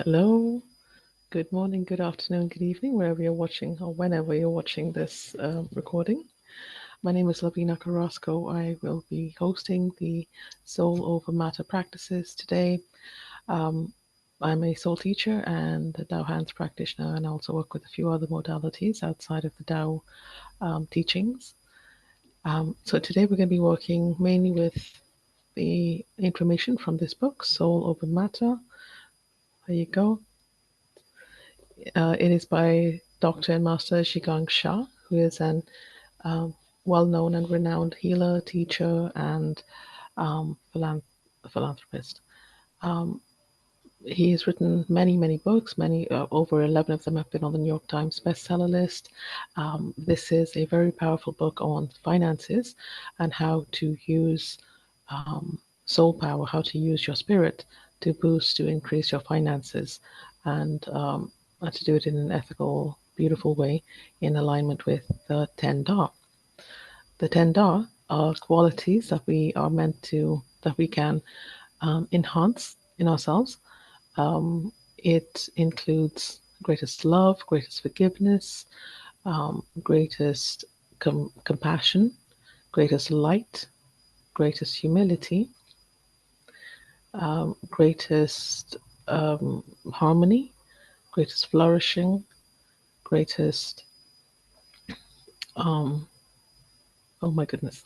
Hello, good morning, good afternoon, good evening, wherever you're watching or whenever you're watching this recording. My name is Lavina Carrasco. I will be hosting the Soul Over Matter practices today. Um, I'm a soul teacher and a Tao Hands practitioner, and I also work with a few other modalities outside of the Tao teachings. So today we're going to be working mainly with the information from this book, Soul Over Matter. There you go. It is by Dr. and Master Sha, who is an um, well-known and renowned healer, teacher, and um, philanthropist. Um, he has written many books. Many over 11 of them have been on the New York Times bestseller list. This is a very powerful book on finances and how to use soul power, how to use your spirit to boost, to increase your finances, and to do it in an ethical, beautiful way in alignment with the 10 Da. The 10 Da are qualities that we are meant to, that we can enhance in ourselves. It includes greatest love, greatest forgiveness, greatest compassion, greatest light, greatest humility, greatest harmony, greatest flourishing, greatest, um, oh my goodness,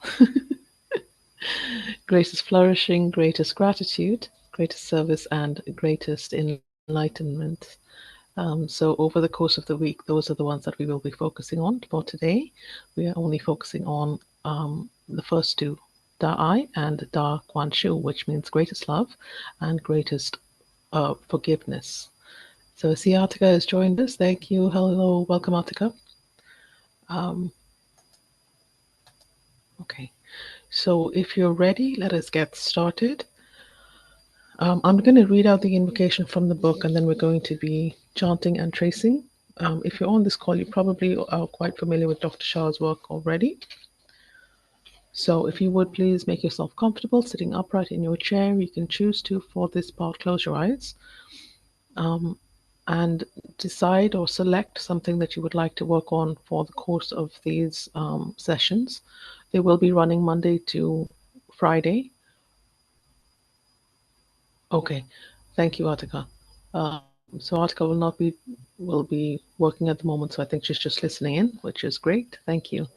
greatest flourishing, greatest gratitude, greatest service, and greatest enlightenment. So, over the course of the week, those are the ones that we will be focusing on. For today, we are only focusing on the first two, Da I and Da Kuan Shu, which means greatest love and greatest forgiveness. So, I see Artika has joined us. Thank you. Hello. Welcome, Artika. Um, okay. So, if you're ready, let us get started. I'm going to read out the invocation from the book, and then we're going to be chanting and tracing. If you're on this call, you probably are quite familiar with Dr. Shah's work already. So if you would please make yourself comfortable sitting upright in your chair. You can choose to, for this part, close your eyes and decide or select something that you would like to work on for the course of these sessions. They will be running Monday to Friday. Okay, thank you, Atika. So Atika will be working at the moment, so I think she's just listening in, which is great. Thank you.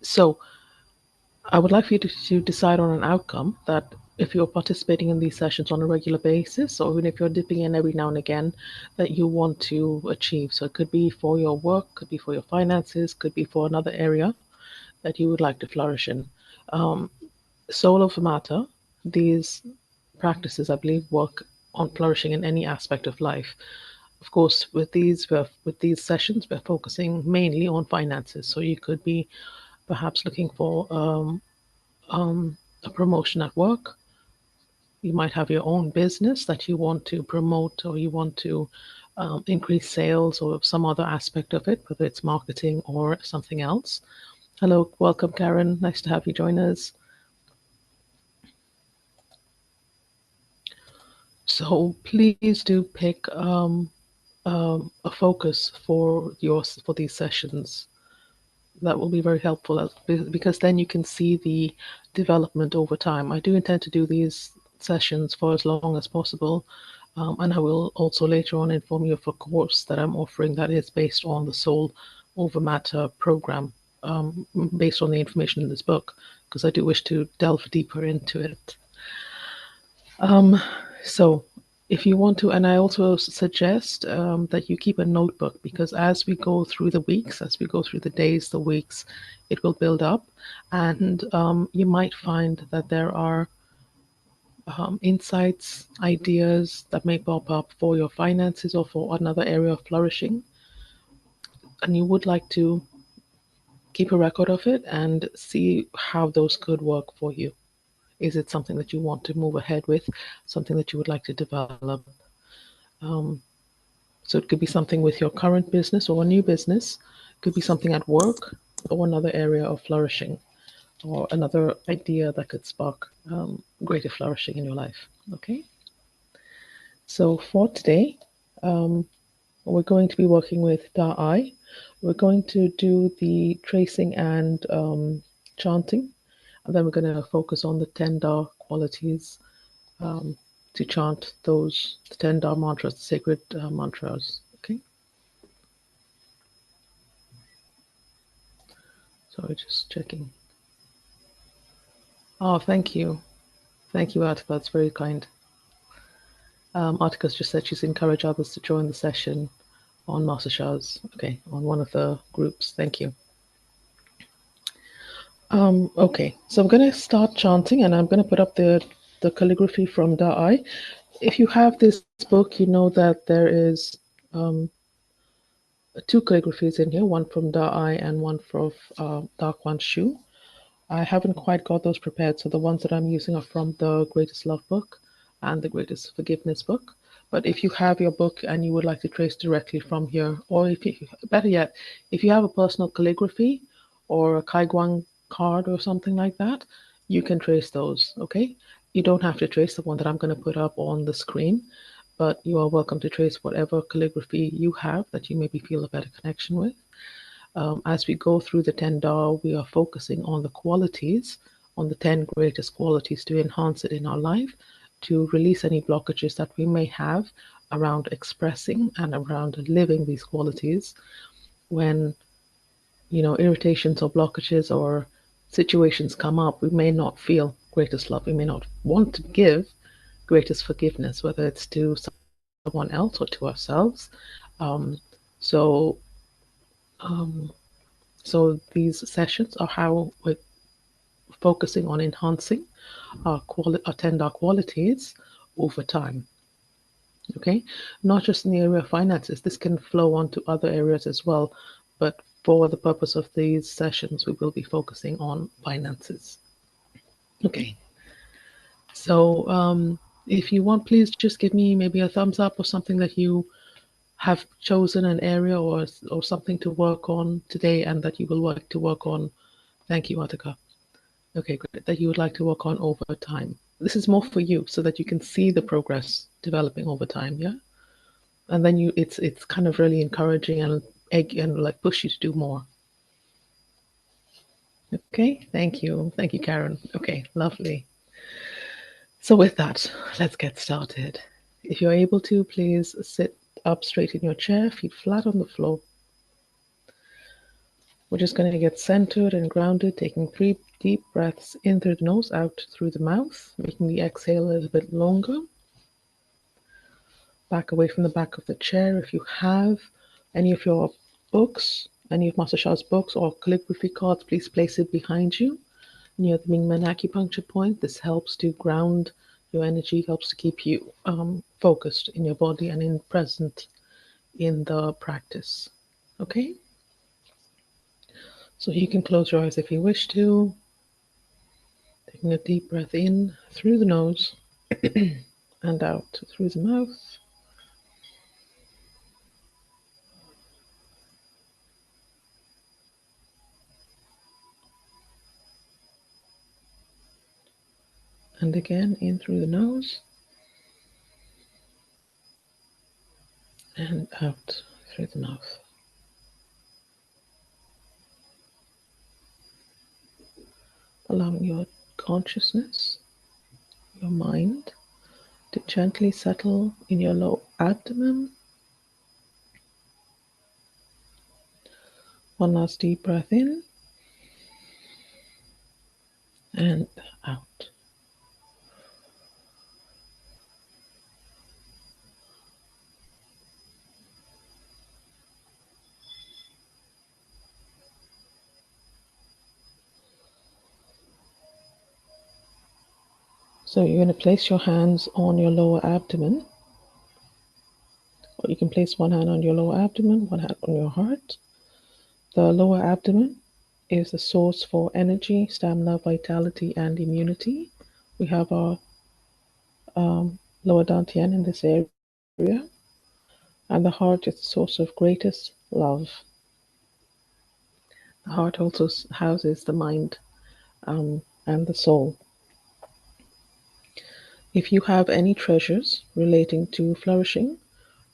So I would like for you to decide on an outcome that if you're participating in these sessions on a regular basis, or even if you're dipping in every now and again, that you want to achieve. So it could be for your work, could be for your finances, could be for another area that you would like to flourish in. Soul of matter, these practices, I believe, work on flourishing in any aspect of life. Of course, with these sessions, we're focusing mainly on finances. So you could be perhaps looking for a promotion at work. You might have your own business that you want to promote, or you want to increase sales, or some other aspect of it, whether it's marketing or something else. Hello, welcome, Karen. Nice to have you join us. So please do pick a focus for these sessions. That will be very helpful because then you can see the development over time. I do intend to do these sessions for as long as possible, and I will also later on inform you of a course that I'm offering that is based on the Soul Over Matter program, based on the information in this book, because I do wish to delve deeper into it. So, if you want to, and I also suggest that you keep a notebook, because as we go through the weeks, as we go through the days, the weeks, it will build up, and you might find that there are insights, ideas that may pop up for your finances or for another area of flourishing, and you would like to keep a record of it and see how those could work for you. Is it something that you want to move ahead with, something that you would like to develop? So it could be something with your current business or a new business, it could be something at work or another area of flourishing, or another idea that could spark greater flourishing in your life. Okay? So for today, um, we're going to be working with Da'ai. We're going to do the tracing and chanting, and then we're going to focus on the 10 Da qualities um, to chant those the 10 Da mantras, the sacred mantras. Okay, so just checking. Oh, thank you, Attica. That's very kind. Attica's just said she's encouraged others to join the session on Master Sha's. Okay, on one of the groups. Thank you. Okay, so I'm going to start chanting, and I'm going to put up the calligraphy from Da'ai. If you have this book, you know that there is um, two calligraphies in here, one from Da'ai and one from Kuan Shu. I haven't quite got those prepared, so the ones that I'm using are from the Greatest Love book and the Greatest Forgiveness book. But if you have your book and you would like to trace directly from here, or if you, better yet, if you have a personal calligraphy or a Kaiguang card or something like that, you can trace those, okay? You don't have to trace the one that I'm going to put up on the screen, but you are welcome to trace whatever calligraphy you have that you maybe feel a better connection with. As we go through the 10 Da, we are focusing on the qualities, on the 10 greatest qualities to enhance it in our life, to release any blockages that we may have around expressing and around living these qualities. When, irritations or blockages or situations come up, we may not feel greatest love. We may not want to give greatest forgiveness, whether it's to someone else or to ourselves. Um, so, um, So these sessions are how we're focusing on enhancing our 10 dark qualities over time. Okay, not just in the area of finances. This can flow on to other areas as well, but for the purpose of these sessions, we will be focusing on finances. Okay, so if you want, please just give me maybe a thumbs up or something that you have chosen an area or something to work on today and that you will like to work on. Thank you, Attica. Okay, great. That you would like to work on over time. This is more for you so that you can see the progress developing over time, yeah? And then it's kind of really encouraging and egg and like push you to do more. Okay, thank you. Thank you, Karen. Okay, lovely. So with that, let's get started. If you're able to, please sit up straight in your chair, feet flat on the floor. We're just going to get centered and grounded, taking 3 deep breaths in through the nose, out through the mouth, making the exhale a little bit longer. Back away from the back of the chair. If you have any of your books, any of Master Sha's books or calligraphy cards, please place it behind you near the Mingmen acupuncture point. This helps to ground your energy, helps to keep you focused in your body and in present in the practice. Okay? So you can close your eyes if you wish to. Taking a deep breath in through the nose and out through the mouth. And again in through the nose and out through the mouth. Allowing your consciousness, your mind, to gently settle in your low abdomen. One last deep breath in and out. So you're going to place your hands on your lower abdomen, or you can place one hand on your lower abdomen, one hand on your heart. The lower abdomen is the source for energy, stamina, vitality, and immunity. We have our lower dantian in this area, and the heart is the source of greatest love. The heart also houses the mind and the soul. If you have any treasures relating to flourishing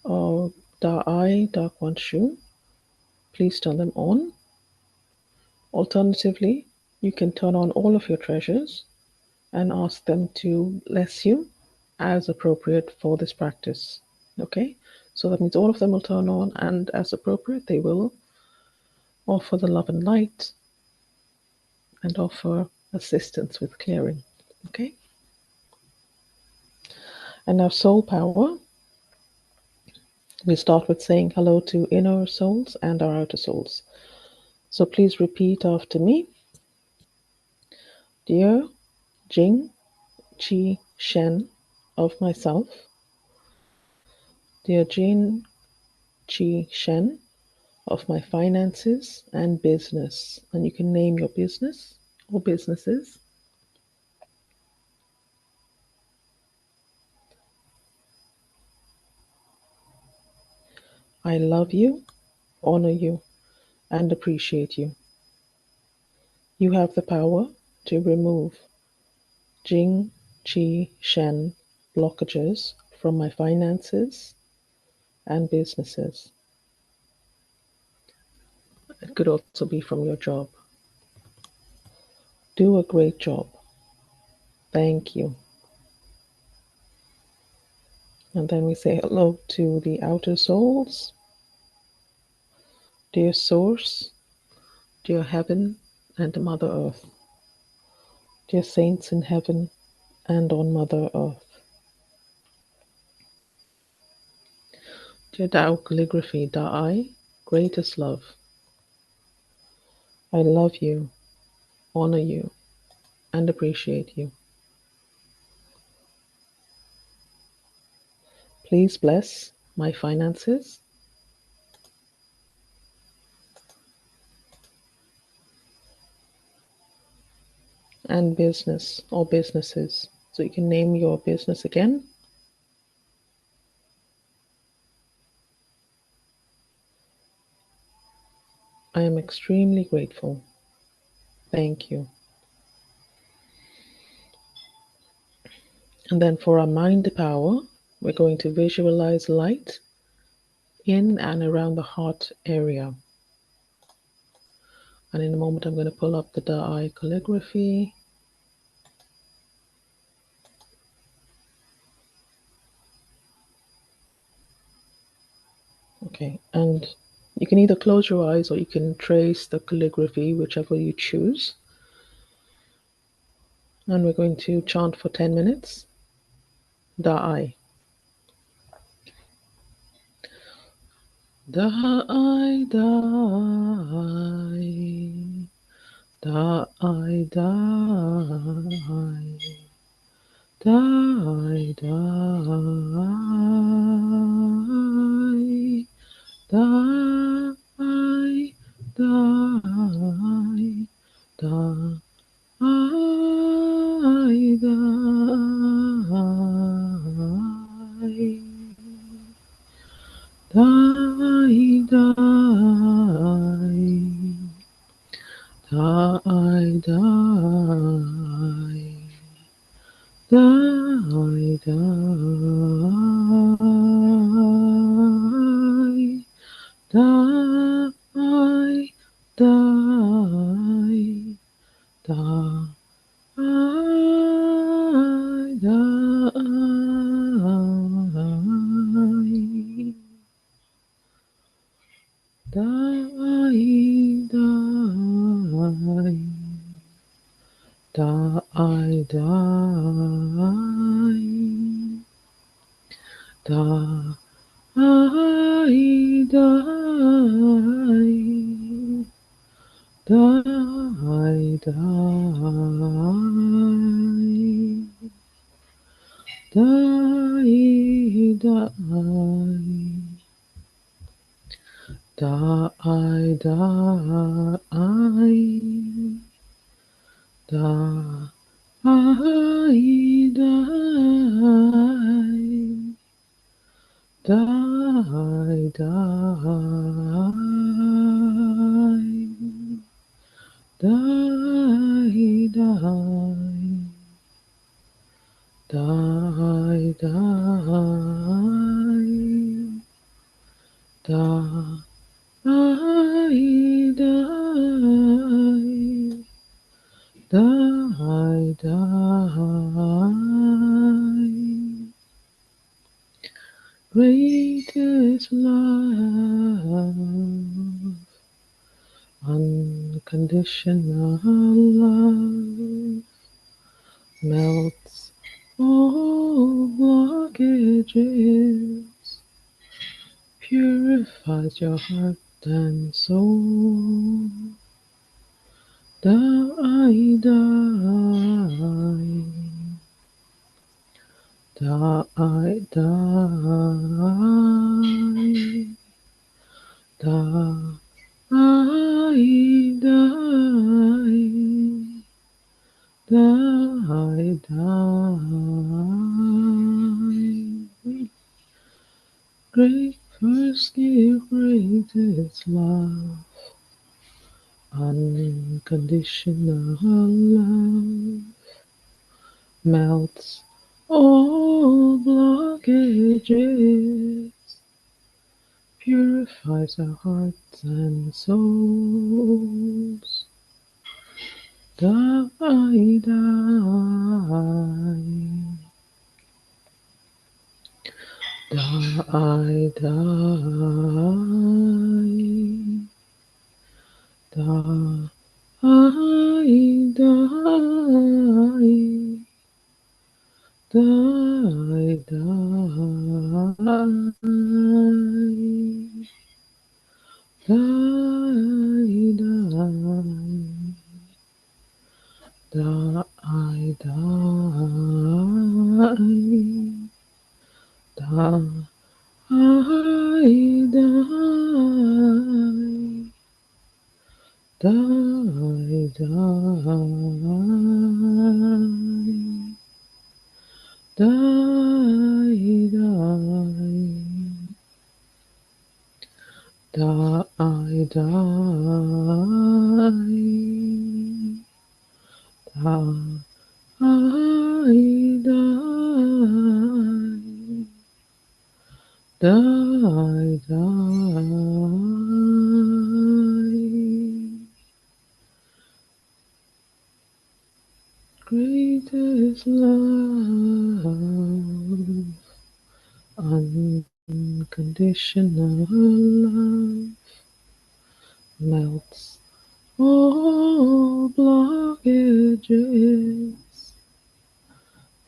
or Da-I, Da-Kuan Shu, please turn them on. Alternatively, you can turn on all of your treasures and ask them to bless you as appropriate for this practice. Okay? So that means all of them will turn on, and as appropriate, they will offer the love and light and offer assistance with clearing. Okay? And now, soul power. We start with saying hello to inner souls and our outer souls. So please repeat after me. Dear Jing Qi Shen of myself, dear Jing Qi Shen of my finances and business. And you can name your business or businesses. I love you, honor you, and appreciate you. You have the power to remove Jing Qi Shen blockages from my finances and businesses. It could also be from your job. Do a great job. Thank you. And then we say hello to the outer souls. Dear Source, dear Heaven and Mother Earth, dear saints in heaven and on Mother Earth, dear Tao Calligraphy, Da-I, greatest love, I love you, honor you, and appreciate you. Please bless my finances and business or businesses. So you can name your business again. I am extremely grateful. Thank you. And then for our mind power, we're going to visualize light in and around the heart area. And in a moment, I'm going to pull up the Da-I calligraphy. Okay, and you can either close your eyes or you can trace the calligraphy, whichever you choose. And we're going to chant for 10 minutes. Da-I. Da-I, Da-I. Da-I, Da-I. Die, die, die, die, die, die, die, die. Die, die, die, die, die, die, die. Die, die, die, die, die, die, die, die, die, die. I die, die, die, die, die, die. da, I, die, die, die. Great is love, unconditional love, melts all blockages, purifies your heart and soul. Die, die, die, die, die. I die, die, die. Great first give, greatest love, unconditional love, melts all blockages, purifies our hearts and souls. Die, die, die, die, die, die, die, die, die. Die, die, die, die, die, die, die, die, die. I die, die, die. Greatest love, unconditional love, melts all blockages,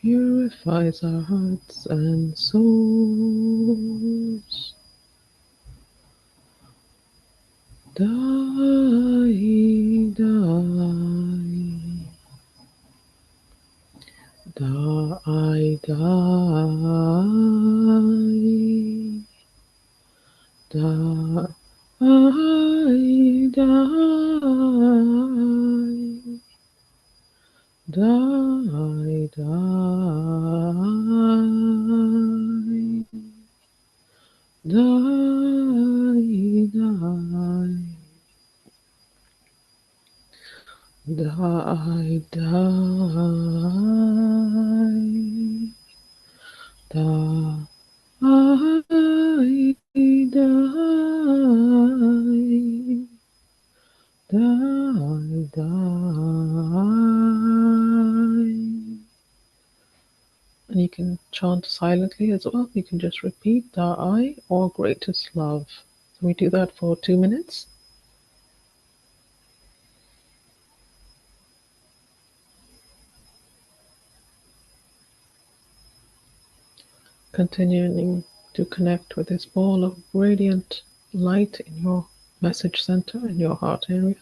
purifies our hearts and souls. Die, die, die, die, die, die, die, die, die, die. Die, die, die, die, die. And you can chant silently as well. You can just repeat die or greatest love. So we do that for 2 minutes. Continuing to connect with this ball of radiant light in your message center, in your heart area.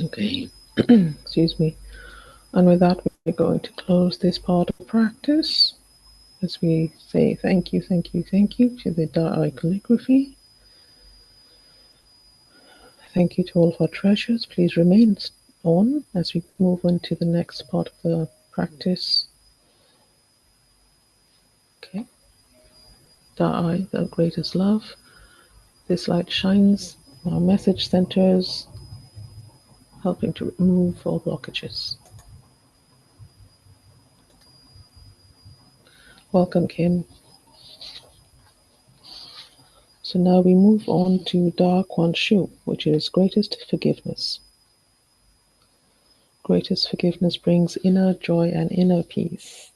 Okay, excuse me. And with that, we're going to close this part of practice as we say thank you, thank you, thank you to the Da'ai calligraphy. Thank you to all of our treasures. Please remain on as we move on to the next part of the practice. Okay. Da'ai, the greatest love. This light shines our message centers, helping to remove all blockages. Welcome, Kim. So now we move on to Da Kuan Shu, which is greatest forgiveness. Greatest forgiveness brings inner joy and inner peace.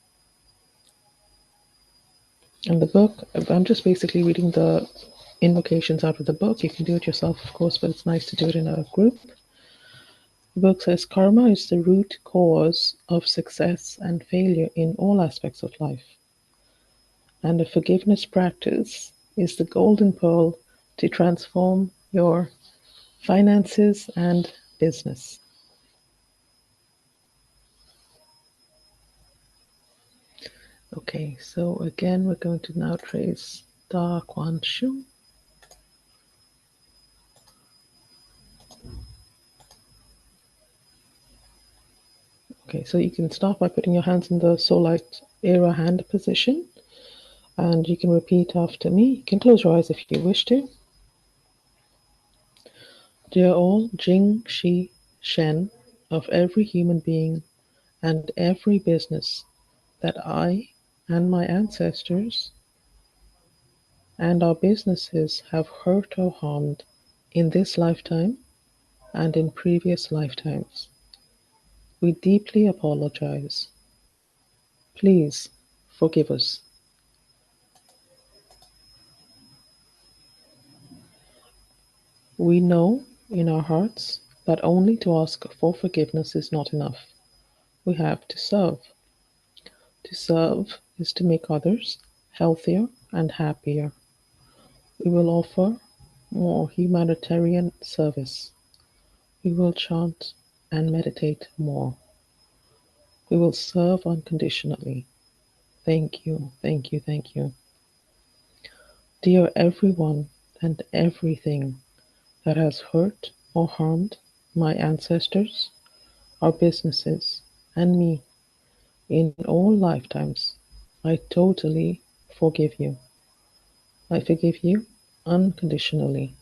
And the book, I'm just basically reading the invocations out of the book. You can do it yourself, of course, but it's nice to do it in a group. The book says karma is the root cause of success and failure in all aspects of life. And a forgiveness practice is the golden pearl to transform your finances and business. Okay, so again, we're going to now trace Da Kuan Shu. Okay, so you can start by putting your hands in the Soulite Era hand position, and you can repeat after me. You can close your eyes if you wish to. Dear all Jing, Shi, Shen of every human being and every business that I and my ancestors and our businesses have hurt or harmed in this lifetime and in previous lifetimes. We deeply apologize. Please forgive us. We know in our hearts that only to ask for forgiveness is not enough. We have to serve. To serve is to make others healthier and happier. We will offer more humanitarian service. We will chant and meditate more. We will serve unconditionally. Thank you, thank you, thank you. Dear everyone and everything that has hurt or harmed my ancestors, our businesses, and me in all lifetimes, I totally forgive you. I forgive you unconditionally.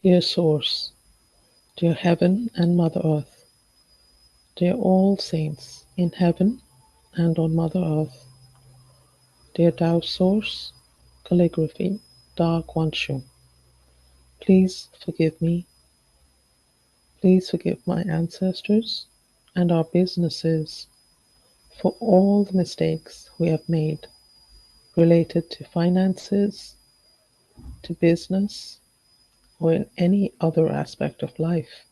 Dear Source, dear Heaven and Mother Earth, dear all saints in heaven and on Mother Earth, dear Tao Source, Calligraphy, Da Kuan Shu, please forgive me. Please forgive my ancestors and our businesses for all the mistakes we have made related to finances, to business, or in any other aspect of life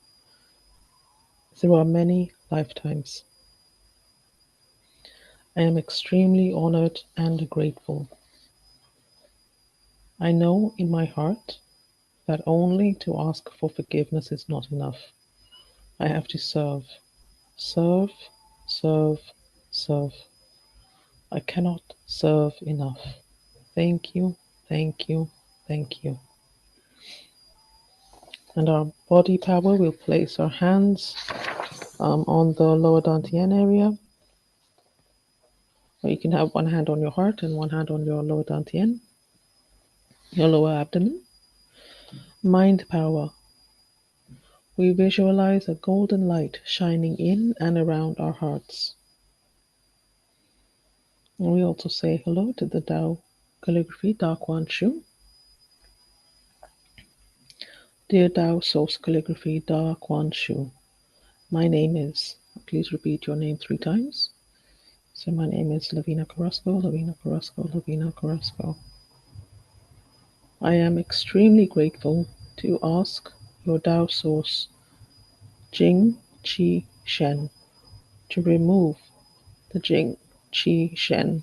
through our many lifetimes. I am extremely honored and grateful. I know in my heart that only to ask for forgiveness is not enough. I have to serve, serve, serve, serve. I cannot serve enough. Thank you, thank you, thank you. And our body power, we'll place our hands on the lower dantian area. Or you can have one hand on your heart and one hand on your lower dantian, your lower abdomen. Mind power. We visualize a golden light shining in and around our hearts. And we also say hello to the Tao calligraphy, Da Kuan Shu. Dear Tao Source Calligraphy, Da Kuan Shu. My name is, please repeat your name 3 times. So my name is Lavina Carrasco, Lavina Carrasco, Lavina Carrasco. I am extremely grateful to ask your Tao Source, Jing, Qi, Shen, to remove the Jing, Qi, Shen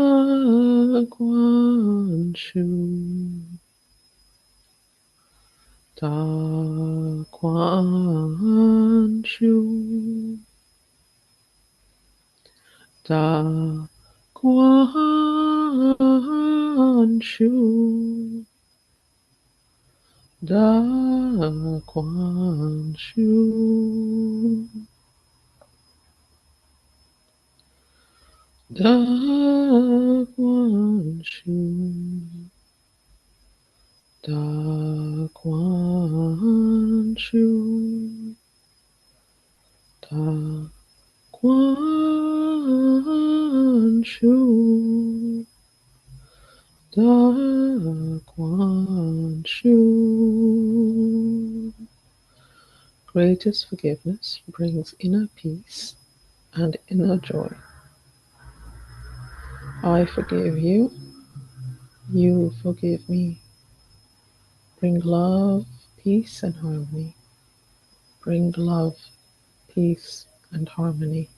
Shu. Da Kuan Shu. Da Kuan Shu. Da Kuan Shu. Da Kuan Shu. Da Kuan Shu. Da Kuan Shu. Da Kuan Shu. Greatest forgiveness brings inner peace and inner joy. I forgive you, you forgive me. Bring love, peace, and harmony. Bring love, peace, and harmony.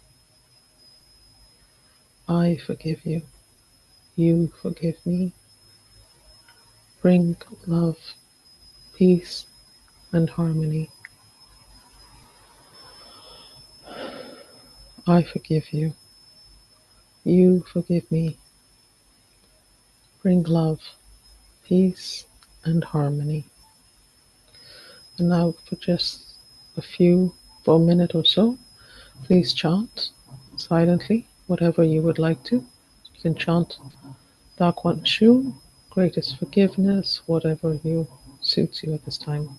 I forgive you, you forgive me. Bring love, peace, and harmony. I forgive you, you forgive me. Bring love, peace, and harmony. And now, for just for a minute or so, please chant silently whatever you would like to. You can chant Da Kuan Shu, greatest forgiveness, whatever suits you at this time.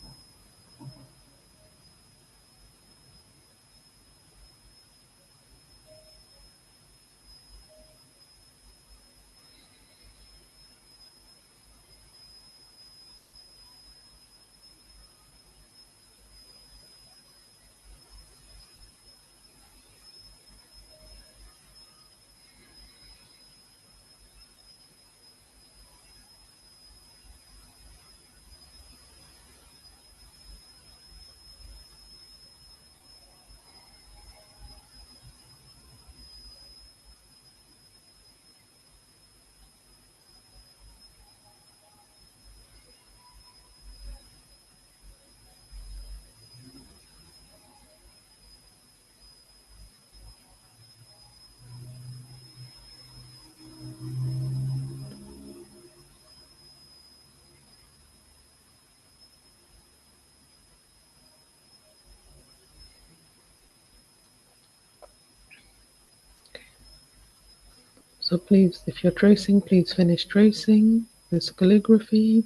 So please, if you're tracing, please finish tracing this calligraphy.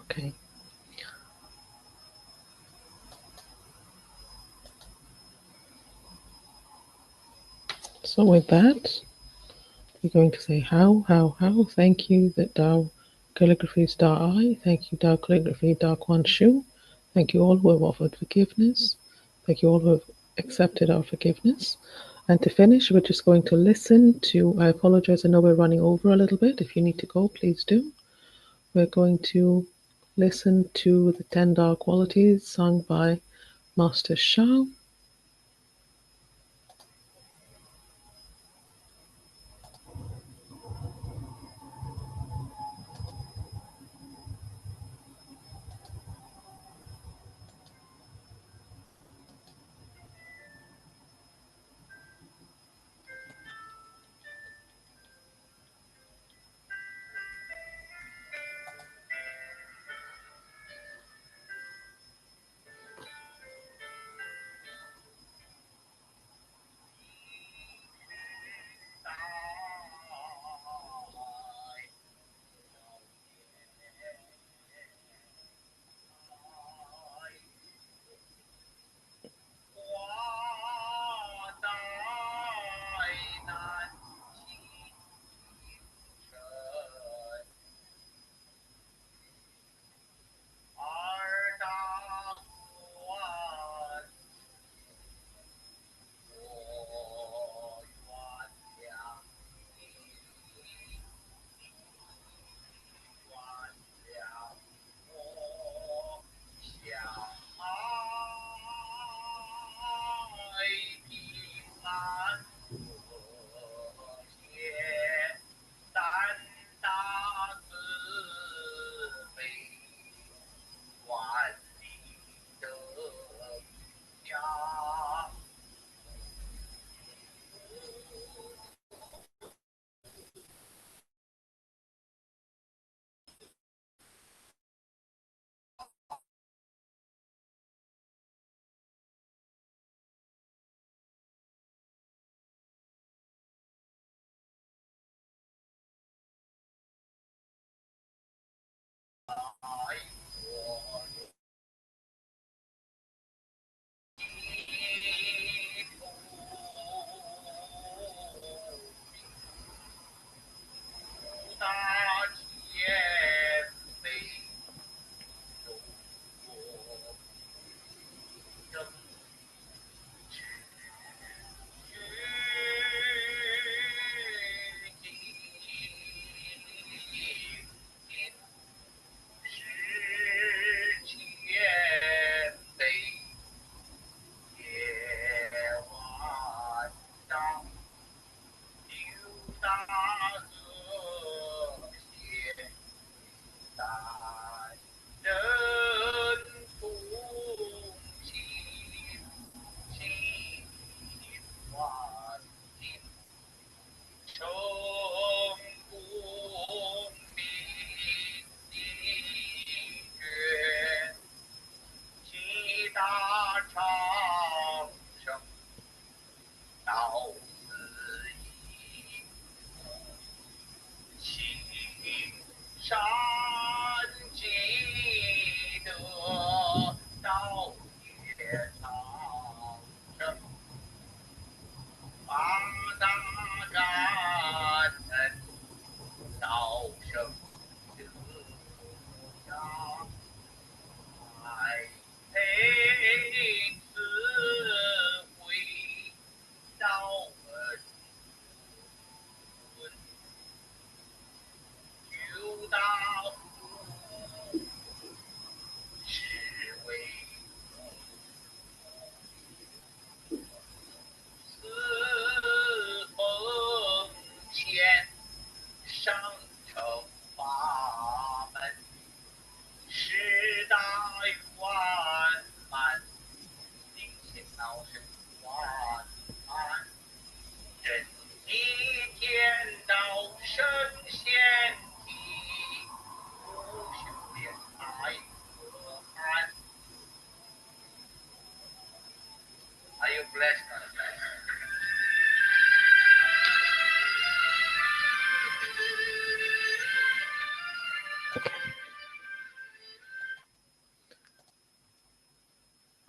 Okay. So with that, you're going to say how. Thank you that Tao Calligraphy is Tao I. Thank you, Tao Calligraphy, Tao Kuan Shu. Thank you all who have offered forgiveness. Thank you all who have accepted our forgiveness. And to finish, we're just going to listen to, I apologize, I know we're running over a little bit. If you need to go, please do. We're going to listen to the 10 Tao qualities sung by Master Sha.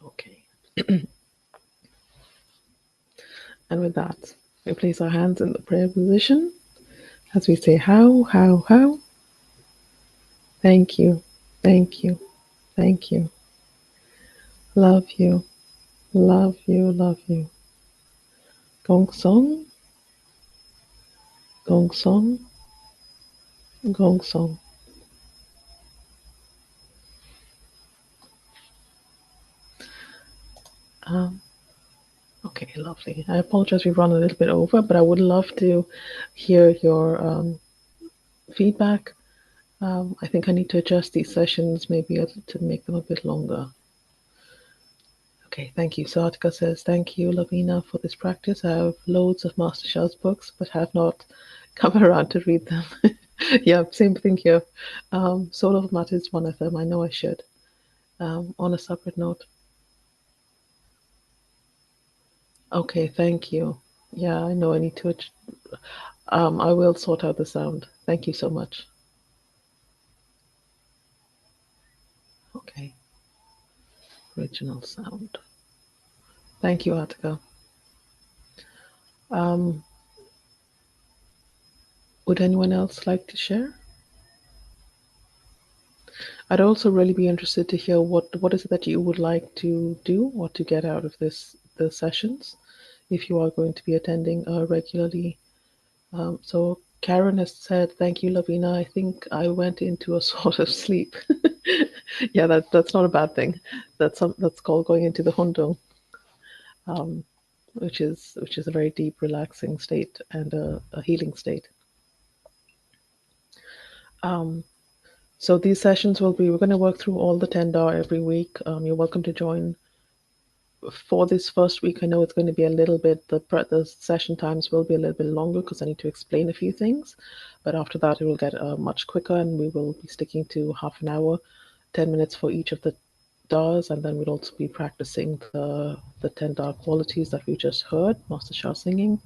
Okay. And with that, we place our hands in the prayer position as we say, how, thank you, thank you, thank you, love you, love you, love you. Gong song, gong song, gong song. Um, okay, lovely. I apologize we've run a little bit over, but I would love to hear your feedback. I think I need to adjust these sessions maybe to make them a bit longer. Okay, thank you. So Attica says, thank you, Lavina, for this practice. I have loads of Master Sha's books, but have not come around to read them. Yeah, same thing here. Soul of Matter is one of them. I know I should. On a separate note. Okay, thank you. Yeah, I know I need to. I will sort out the sound. Thank you so much. Okay, original sound. Thank you, Attica. Um, would anyone else like to share? I'd also really be interested to hear what is it that you would like to do or to get out of the sessions, if you are going to be attending regularly. So Karen has said, "Thank you, Lavina. I think I went into a sort of sleep." Yeah, that's not a bad thing. That's called going into the Hondo, um, which is a very deep, relaxing state and a healing state. Um, so these sessions we're going to work through all the 10 every week. You're welcome to join for this first week. I know it's going to be a little bit, the session times will be a little bit longer because I need to explain a few things. But after that, it will get much quicker, and we will be sticking to half an hour, 10 minutes for each of the DAWs, and then we'll also be practicing the 10 DAW qualities that we just heard, Master Shah singing.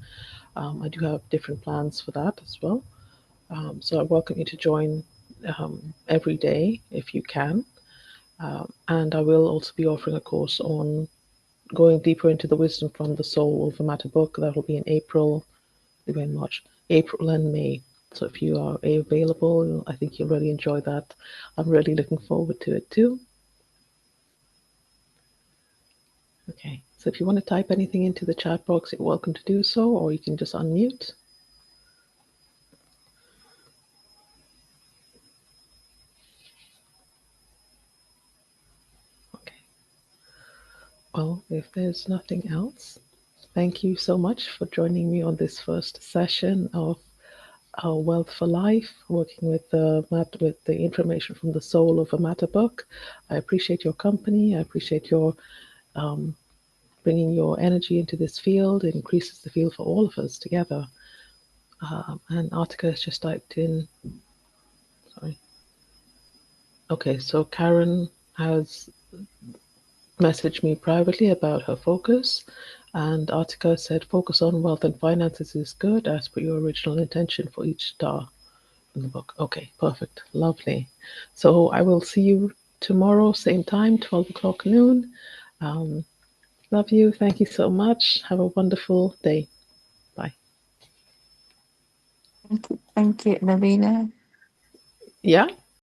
I do have different plans for that as well. So I welcome you to join every day if you can. And I will also be offering a course on going deeper into the wisdom from the soul of a matter book. That will be in April, maybe in March, April and May. So if you are available, I think you'll really enjoy that. I'm really looking forward to it too. Okay, so if you want to type anything into the chat box, you're welcome to do so, or you can just unmute. Okay, well, if there's nothing else, thank you so much for joining me on this first session of our Wealth for Life, working with the information from the soul of a matter book. I appreciate your company. I appreciate your um, bringing your energy into this field. It increases the field for all of us together. And Artica has just typed in, sorry. Okay, so Karen has messaged me privately about her focus. And Artica said, focus on wealth and finances is good as per your original intention for each star in the book. Okay, perfect. Lovely. So I will see you tomorrow, same time, 12 o'clock noon. Um, love you. Thank you so much. Have a wonderful day. Bye. Thank you, Lavina. Yeah.